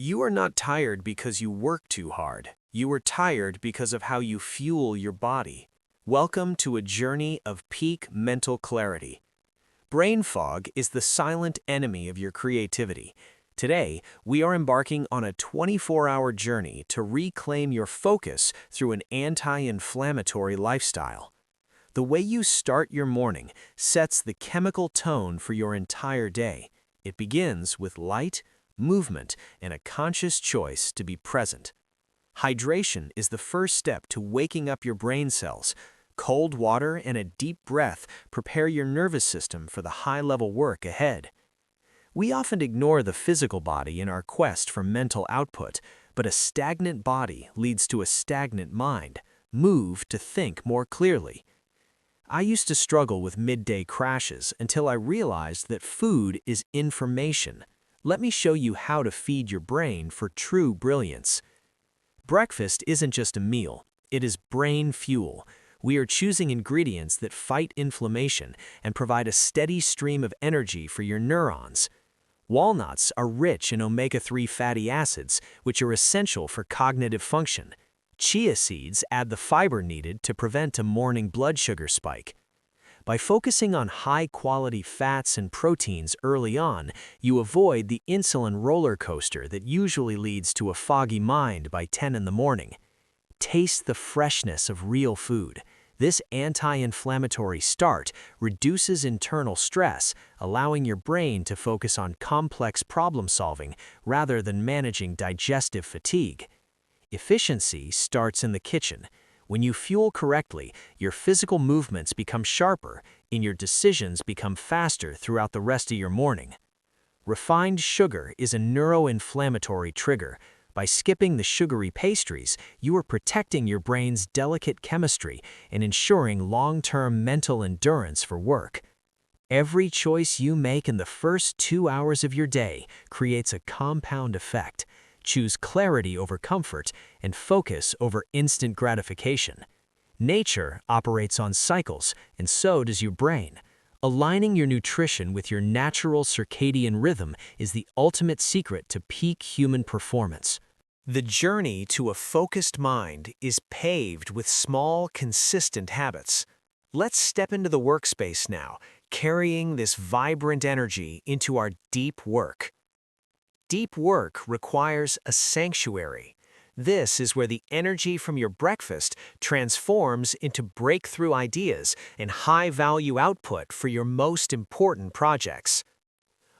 You are not tired because you work too hard. You are tired because of how you fuel your body. Welcome to a journey of peak mental clarity. Brain fog is the silent enemy of your creativity. Today, we are embarking on a 24-hour journey to reclaim your focus through an anti-inflammatory lifestyle. The way you start your morning sets the chemical tone for your entire day. It begins with light, movement, and a conscious choice to be present. Hydration is the first step to waking up your brain cells. Cold water and a deep breath prepare your nervous system for the high-level work ahead. We often ignore the physical body in our quest for mental output, but a stagnant body leads to a stagnant mind. Move to think more clearly. I used to struggle with midday crashes until I realized that food is information. Let me show you how to feed your brain for true brilliance. Breakfast isn't just a meal, it is brain fuel. We are choosing ingredients that fight inflammation and provide a steady stream of energy for your neurons. Walnuts are rich in omega-3 fatty acids, which are essential for cognitive function. Chia seeds add the fiber needed to prevent a morning blood sugar spike. By focusing on high-quality fats and proteins early on, you avoid the insulin roller coaster that usually leads to a foggy mind by 10 in the morning. Taste the freshness of real food. This anti-inflammatory start reduces internal stress, allowing your brain to focus on complex problem-solving rather than managing digestive fatigue. Efficiency starts in the kitchen. When you fuel correctly, your physical movements become sharper and your decisions become faster throughout the rest of your morning. Refined sugar is a neuroinflammatory trigger. By skipping the sugary pastries, you are protecting your brain's delicate chemistry and ensuring long-term mental endurance for work. Every choice you make in the first 2 hours of your day creates a compound effect. Choose clarity over comfort and focus over instant gratification. Nature operates on cycles, and so does your brain. Aligning your nutrition with your natural circadian rhythm is the ultimate secret to peak human performance. The journey to a focused mind is paved with small, consistent habits. Let's step into the workspace now, carrying this vibrant energy into our deep work. Deep work requires a sanctuary. This is where the energy from your breakfast transforms into breakthrough ideas and high-value output for your most important projects.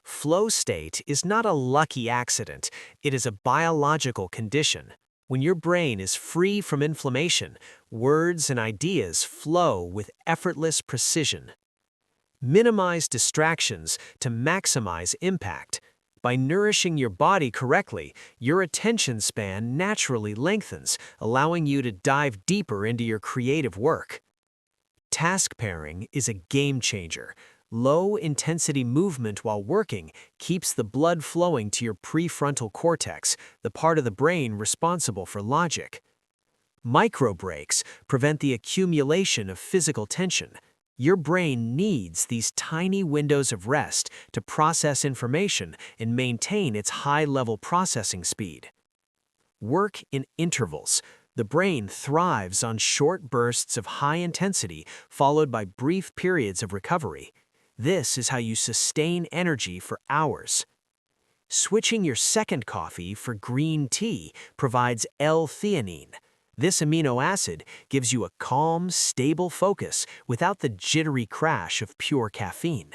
Flow state is not a lucky accident, it is a biological condition. When your brain is free from inflammation, words and ideas flow with effortless precision. Minimize distractions to maximize impact. By nourishing your body correctly, your attention span naturally lengthens, allowing you to dive deeper into your creative work. Task pairing is a game changer. Low-intensity movement while working keeps the blood flowing to your prefrontal cortex, the part of the brain responsible for logic. Micro breaks prevent the accumulation of physical tension. Your brain needs these tiny windows of rest to process information and maintain its high-level processing speed. Work in intervals. The brain thrives on short bursts of high intensity followed by brief periods of recovery. This is how you sustain energy for hours. Switching your second coffee for green tea provides L-theanine. This amino acid gives you a calm, stable focus without the jittery crash of pure caffeine.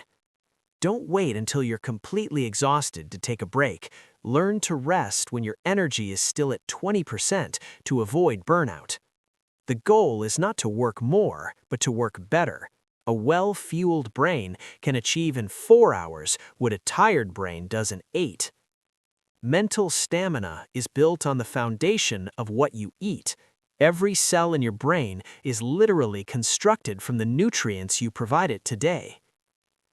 Don't wait until you're completely exhausted to take a break. Learn to rest when your energy is still at 20% to avoid burnout. The goal is not to work more, but to work better. A well-fueled brain can achieve in 4 hours what a tired brain does in 8. Mental stamina is built on the foundation of what you eat. Every cell in your brain is literally constructed from the nutrients you provide it today.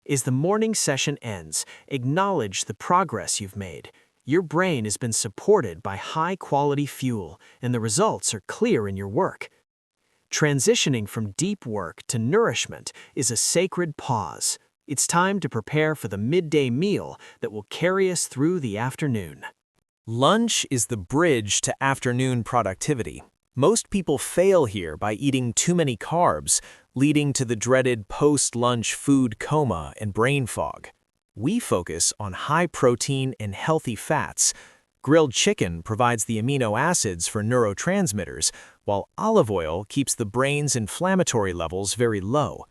As the morning session ends, acknowledge the progress you've made. Your brain has been supported by high-quality fuel, and the results are clear in your work. Transitioning from deep work to nourishment is a sacred pause. It's time to prepare for the midday meal that will carry us through the afternoon. Lunch is the bridge to afternoon productivity. Most people fail here by eating too many carbs, leading to the dreaded post-lunch food coma and brain fog. We focus on high protein and healthy fats. Grilled chicken provides the amino acids for neurotransmitters, while olive oil keeps the brain's inflammatory levels very low.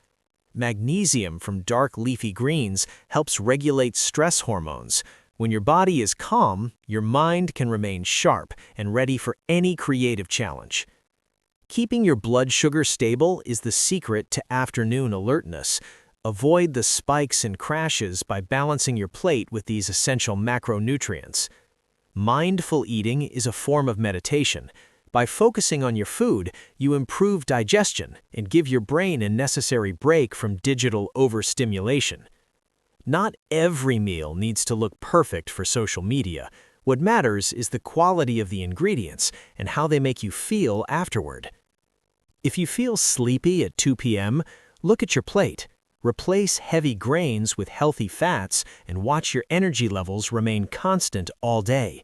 Magnesium from dark leafy greens helps regulate stress hormones. When your body is calm, your mind can remain sharp and ready for any creative challenge. Keeping your blood sugar stable is the secret to afternoon alertness. Avoid the spikes and crashes by balancing your plate with these essential macronutrients. Mindful eating is a form of meditation. By focusing on your food, you improve digestion and give your brain a necessary break from digital overstimulation. Not every meal needs to look perfect for social media. What matters is the quality of the ingredients and how they make you feel afterward. If you feel sleepy at 2 p.m., look at your plate. Replace heavy grains with healthy fats and watch your energy levels remain constant all day.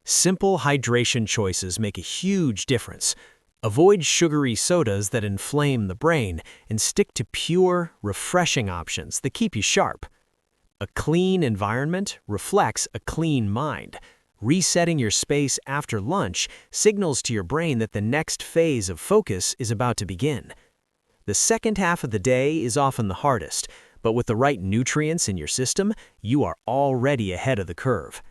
Simple hydration choices make a huge difference. Avoid sugary sodas that inflame the brain and stick to pure, refreshing options that keep you sharp. A clean environment reflects a clean mind. Resetting your space after lunch signals to your brain that the next phase of focus is about to begin. The second half of the day is often the hardest, but with the right nutrients in your system, you are already ahead of the curve.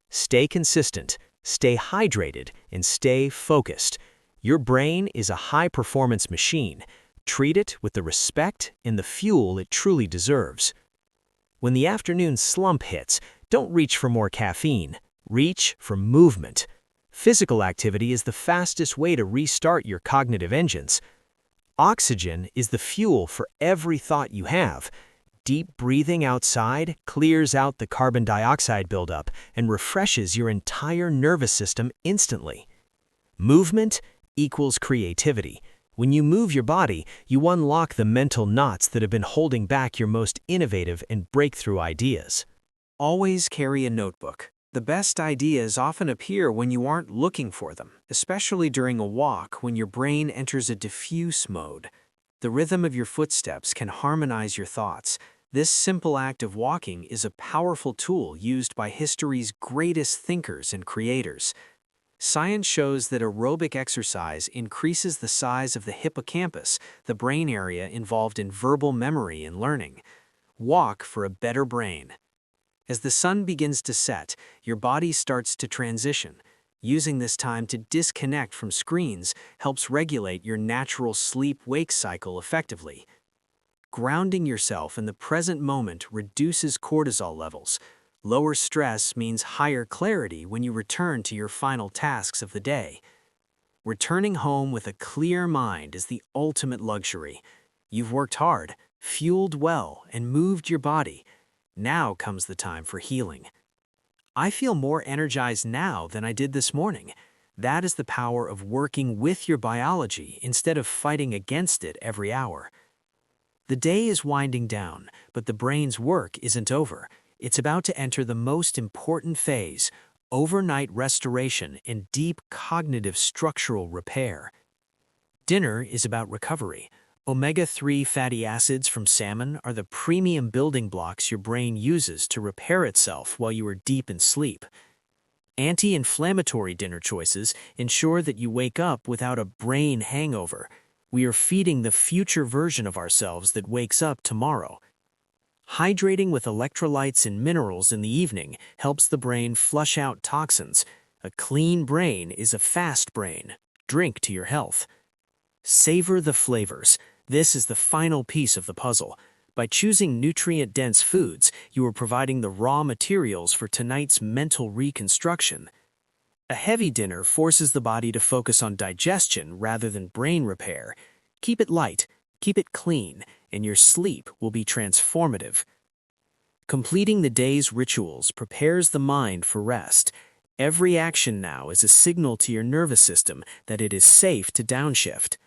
Stay consistent, stay hydrated, and stay focused. Your brain is a high-performance machine. Treat it with the respect and the fuel it truly deserves. When the afternoon slump hits, don't reach for more caffeine. Reach for movement. Physical activity is the fastest way to restart your cognitive engines. Oxygen is the fuel for every thought you have. Deep breathing outside clears out the carbon dioxide buildup and refreshes your entire nervous system instantly. Movement equals creativity. When you move your body, you unlock the mental knots that have been holding back your most innovative and breakthrough ideas. Always carry a notebook. The best ideas often appear when you aren't looking for them, especially during a walk when your brain enters a diffuse mode. The rhythm of your footsteps can harmonize your thoughts. This simple act of walking is a powerful tool used by history's greatest thinkers and creators. Science shows that aerobic exercise increases the size of the hippocampus, the brain area involved in verbal memory and learning. Walk for a better brain. As the sun begins to set, your body starts to transition. Using this time to disconnect from screens helps regulate your natural sleep-wake cycle effectively. Grounding yourself in the present moment reduces cortisol levels. Lower stress means higher clarity when you return to your final tasks of the day. Returning home with a clear mind is the ultimate luxury. You've worked hard, fueled well, and moved your body. Now comes the time for healing. I feel more energized now than I did this morning. That is the power of working with your biology instead of fighting against it every hour. The day is winding down, but the brain's work isn't over. It's about to enter the most important phase, overnight restoration and deep cognitive structural repair. Dinner is about recovery. Omega-3 fatty acids from salmon are the premium building blocks your brain uses to repair itself while you are deep in sleep. Anti-inflammatory dinner choices ensure that you wake up without a brain hangover. We are feeding the future version of ourselves that wakes up tomorrow. Hydrating with electrolytes and minerals in the evening helps the brain flush out toxins. A clean brain is a fast brain. Drink to your health. Savor the flavors. This is the final piece of the puzzle. By choosing nutrient-dense foods, you are providing the raw materials for tonight's mental reconstruction. A heavy dinner forces the body to focus on digestion rather than brain repair. Keep it light, keep it clean, and your sleep will be transformative. Completing the day's rituals prepares the mind for rest. Every action now is a signal to your nervous system that it is safe to downshift.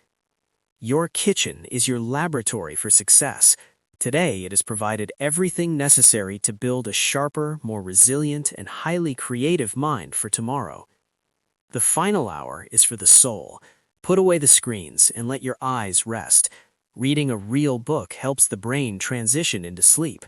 Your kitchen is your laboratory for success. Today, it has provided everything necessary to build a sharper, more resilient, and highly creative mind for tomorrow. The final hour is for the soul. Put away the screens and let your eyes rest. Reading a real book helps the brain transition into sleep.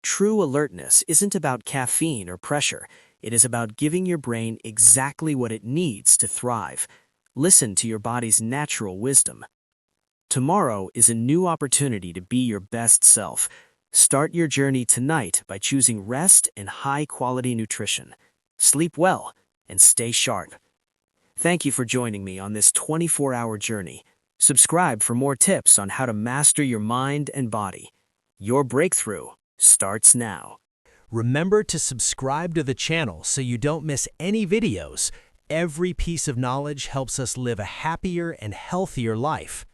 True alertness isn't about caffeine or pressure. It is about giving your brain exactly what it needs to thrive. Listen to your body's natural wisdom. Tomorrow is a new opportunity to be your best self. Start your journey tonight by choosing rest and high-quality nutrition. Sleep well and stay sharp. Thank you for joining me on this 24-hour journey. Subscribe for more tips on how to master your mind and body. Your breakthrough starts now. Remember to subscribe to the channel so you don't miss any videos. Every piece of knowledge helps us live a happier and healthier life.